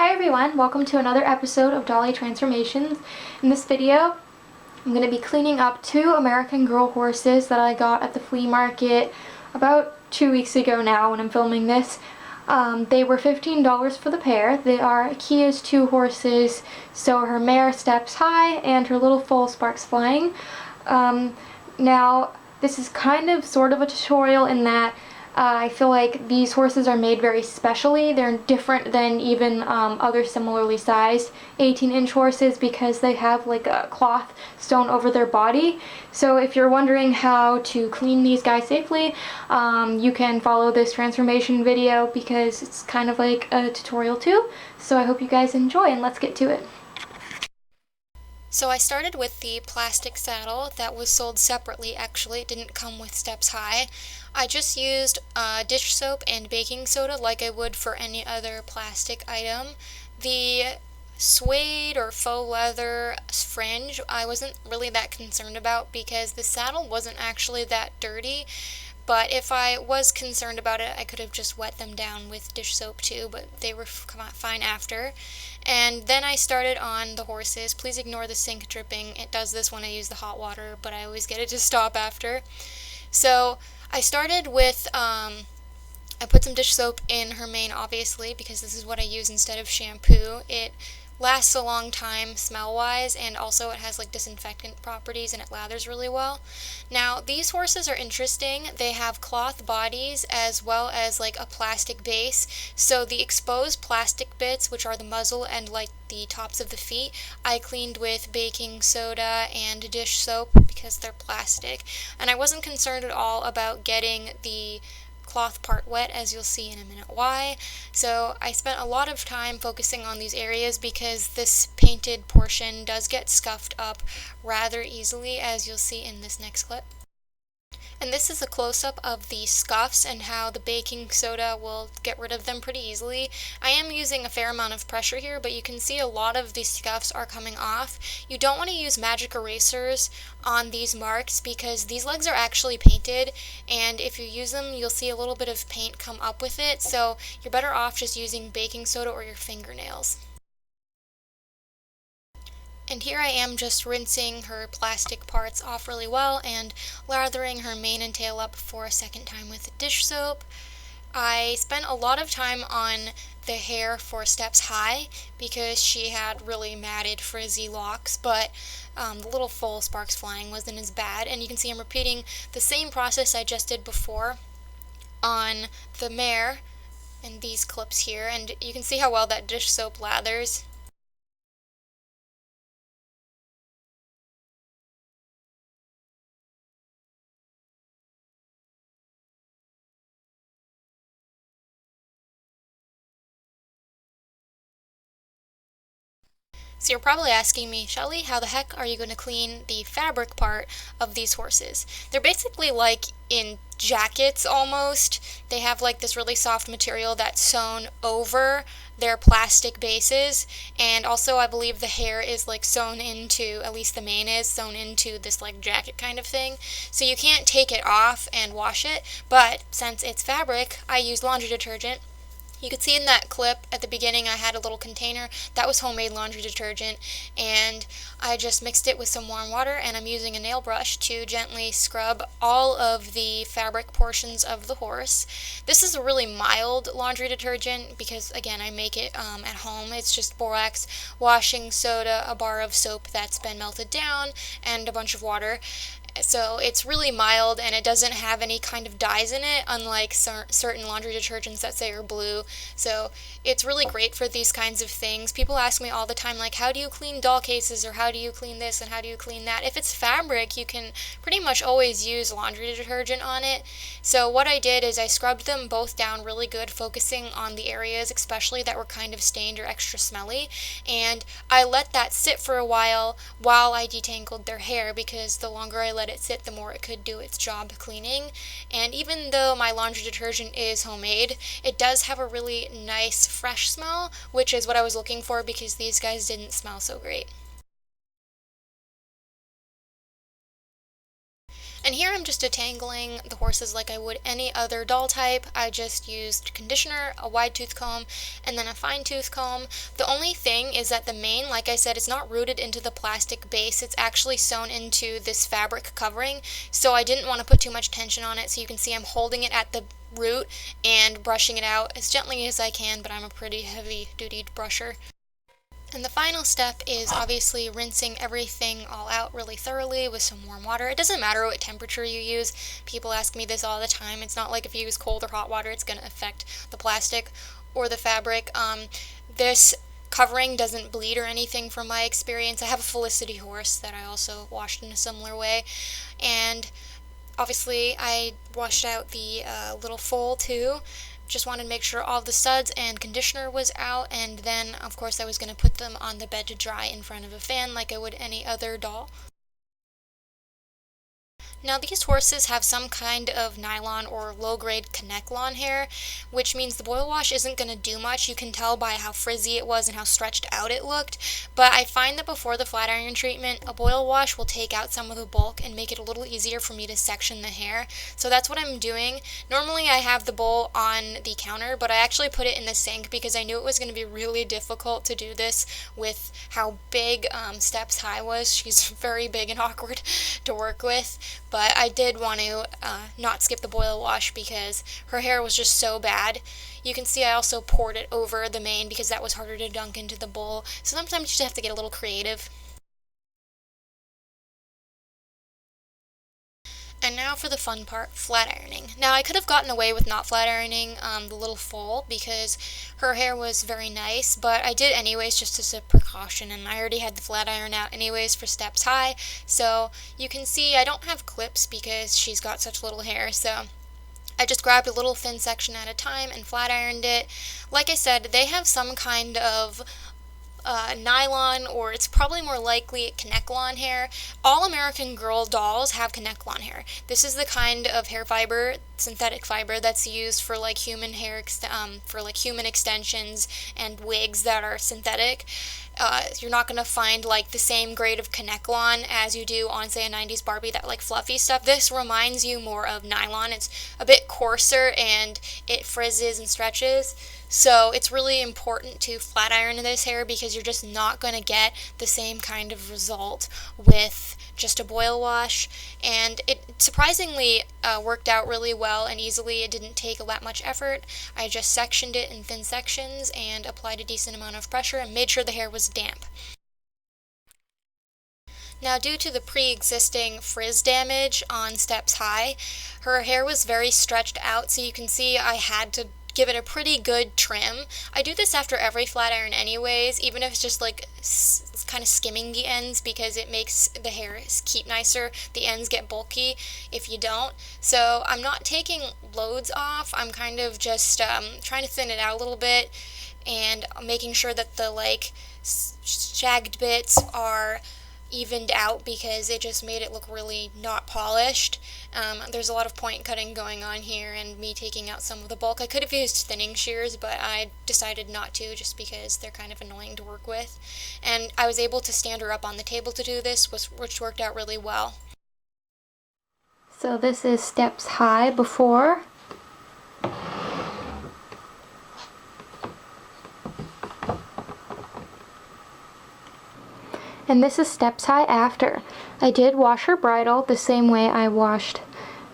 Hi everyone, welcome to another episode of Dolly Transformations. In this video, I'm going to be cleaning up two American Girl horses that I got at the flea market about 2 weeks ago now when I'm filming this. They were $15 for the pair. They are Kia's two horses, so her mare Steps High and her little foal Sparks Flying. Now, this is kind of sort of a tutorial in that I feel like these horses are made very specially. They're different than even other similarly sized 18-inch horses because they have like a cloth sewn over their body. So if you're wondering how to clean these guys safely, you can follow this transformation video because it's kind of like a tutorial too. So I hope you guys enjoy, and let's get to it. So I started with the plastic saddle that was sold separately. Actually, it didn't come with Steps High. I just used dish soap and baking soda like I would for any other plastic item. The suede or faux leather fringe I wasn't really that concerned about because the saddle wasn't actually that dirty. But if I was concerned about it, I could have just wet them down with dish soap too, but they were fine after. And then I started on the horses. Please ignore the sink dripping. It does this when I use the hot water, but I always get it to stop after. So I started with, I put some dish soap in her mane, obviously, because this is what I use instead of shampoo. It lasts a long time smell-wise, and also it has like disinfectant properties and it lathers really well. Now, these horses are interesting. They have cloth bodies as well as like a plastic base. So the exposed plastic bits, which are the muzzle and like the tops of the feet, I cleaned with baking soda and dish soap because they're plastic. And I wasn't concerned at all about getting the cloth part wet, as you'll see in a minute why. So I spent a lot of time focusing on these areas because this painted portion does get scuffed up rather easily, as you'll see in this next clip. And this is a close-up of the scuffs and how the baking soda will get rid of them pretty easily. I am using a fair amount of pressure here, but you can see a lot of these scuffs are coming off. You don't want to use magic erasers on these marks because these legs are actually painted, and if you use them, you'll see a little bit of paint come up with it, so you're better off just using baking soda or your fingernails. And here I am just rinsing her plastic parts off really well and lathering her mane and tail up for a second time with dish soap. I spent a lot of time on the hair for Steps High because she had really matted frizzy locks, but the little foal Sparks Flying wasn't as bad, and you can see I'm repeating the same process I just did before on the mare in these clips here, and you can see how well that dish soap lathers. So you're probably asking me, Shelly, how the heck are you going to clean the fabric part of these horses? They're basically like in jackets almost. They have like this really soft material that's sewn over their plastic bases, and also I believe the hair is like sewn into, at least the mane is sewn into this like jacket kind of thing. So you can't take it off and wash it, but since it's fabric, I use laundry detergent. You could see in that clip at the beginning I had a little container. That was homemade laundry detergent, and I just mixed it with some warm water, and I'm using a nail brush to gently scrub all of the fabric portions of the horse. This is a really mild laundry detergent because, again, I make it at home. It's just borax, washing soda, a bar of soap that's been melted down, and a bunch of water. So it's really mild, and it doesn't have any kind of dyes in it, unlike certain laundry detergents that say are blue. So it's really great for these kinds of things. People ask me all the time, like, how do you clean doll cases, or how do you clean this, and how do you clean that? If it's fabric, you can pretty much always use laundry detergent on it. So what I did is I scrubbed them both down really good, focusing on the areas especially that were kind of stained or extra smelly, and I let that sit for a while I detangled their hair, because the longer I let it sit, the more it could do its job cleaning. And even though my laundry detergent is homemade, it does have a really nice fresh smell, which is what I was looking for because these guys didn't smell so great. And here I'm just detangling the horses like I would any other doll type. I just used conditioner, a wide tooth comb, and then a fine tooth comb. The only thing is that the mane, like I said, is not rooted into the plastic base. It's actually sewn into this fabric covering, so I didn't want to put too much tension on it. So you can see I'm holding it at the root and brushing it out as gently as I can, but I'm a pretty heavy-duty brusher. And the final step is obviously rinsing everything all out really thoroughly with some warm water. It doesn't matter what temperature you use. People ask me this all the time. It's not like if you use cold or hot water, it's going to affect the plastic or the fabric. This covering doesn't bleed or anything from my experience. I have a Felicity horse that I also washed in a similar way. And obviously I washed out the little foal too. Just wanted to make sure all the suds and conditioner was out, and then of course I was going to put them on the bed to dry in front of a fan like I would any other doll. Now these horses have some kind of nylon or low-grade Conneclon hair, which means the boil wash isn't going to do much. You can tell by how frizzy it was and how stretched out it looked, but I find that before the flat iron treatment, a boil wash will take out some of the bulk and make it a little easier for me to section the hair. So that's what I'm doing. Normally I have the bowl on the counter, but I actually put it in the sink because I knew it was going to be really difficult to do this with how big Steps High was. She's very big and awkward to work with. But I did want to not skip the boil wash because her hair was just so bad. You can see I also poured it over the mane because that was harder to dunk into the bowl. So sometimes you just have to get a little creative. And now for the fun part, flat ironing. Now I could have gotten away with not flat ironing the little foal because her hair was very nice, but I did anyways just as a precaution, and I already had the flat iron out anyways for Steps High. So you can see I don't have clips because she's got such little hair, so I just grabbed a little thin section at a time and flat ironed it. Like I said, they have some kind of nylon, or it's probably more likely Conneclon hair. All American Girl dolls have Conneclon hair. This is the kind of hair fiber, synthetic fiber, that's used for like human hair, for like human extensions and wigs that are synthetic. You're not going to find like the same grade of Conneclon as you do on, say, a 90s Barbie, that like fluffy stuff. This reminds you more of nylon. It's a bit coarser and it frizzes and stretches. So it's really important to flat iron this hair because you're just not going to get the same kind of result with just a boil wash. And it surprisingly worked out really well and easily. It didn't take that much effort. I just sectioned it in thin sections and applied a decent amount of pressure and made sure the hair was damp. Now, due to the pre-existing frizz damage on Steps High, her hair was very stretched out, so you can see I had to give it a pretty good trim. I do this after every flat iron anyways, even if it's just like kind of skimming the ends, because it makes the hair keep nicer. The ends get bulky if you don't. So I'm not taking loads off. I'm kind of just trying to thin it out a little bit and making sure that the like shagged bits are evened out because it just made it look really not polished. There's a lot of point cutting going on here and me taking out some of the bulk. I could have used thinning shears, but I decided not to just because they're kind of annoying to work with. And I was able to stand her up on the table to do this, which worked out really well. So this is Steps High before. And this is Steps High after. I did wash her bridle the same way I washed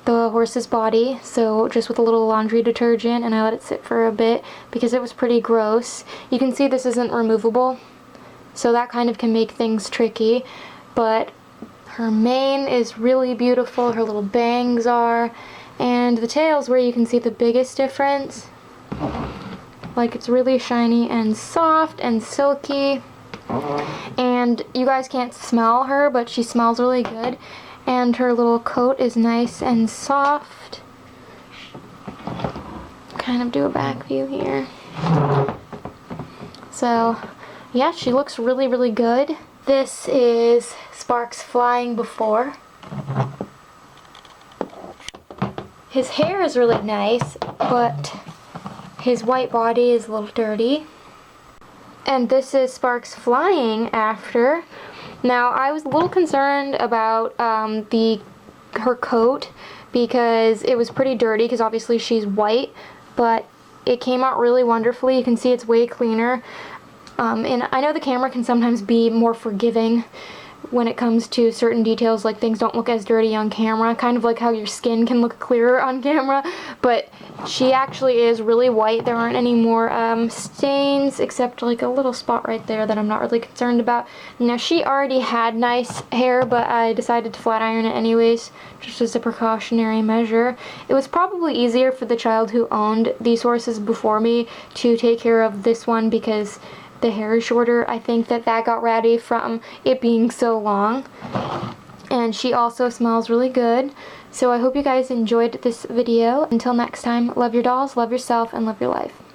the horse's body, so just with a little laundry detergent, and I let it sit for a bit because it was pretty gross. You can see this isn't removable, so that kind of can make things tricky, but her mane is really beautiful, her little bangs are, and the tail's where you can see the biggest difference. Like, it's really shiny and soft and silky. And you guys can't smell her, but she smells really good. And her little coat is nice and soft. Kind of do a back view here. So, yeah, she looks really, really good. This is Sparks flying before. His hair is really nice, but his white body is a little dirty. And this is Sparks flying after. Now, I was a little concerned about the her coat because it was pretty dirty because obviously she's white, but it came out really wonderfully. You can see it's way cleaner. And I know the camera can sometimes be more forgiving when it comes to certain details, like things don't look as dirty on camera, kind of like how your skin can look clearer on camera, but she actually is really white. There aren't any more stains except like a little spot right there that I'm not really concerned about. Now, she already had nice hair, but I decided to flat iron it anyways, just as a precautionary measure. It was probably easier for the child who owned these horses before me to take care of this one because the hair is shorter. I think that got ratty from it being so long. And she also smells really good. So I hope you guys enjoyed this video. Until next time, love your dolls, love yourself, and love your life.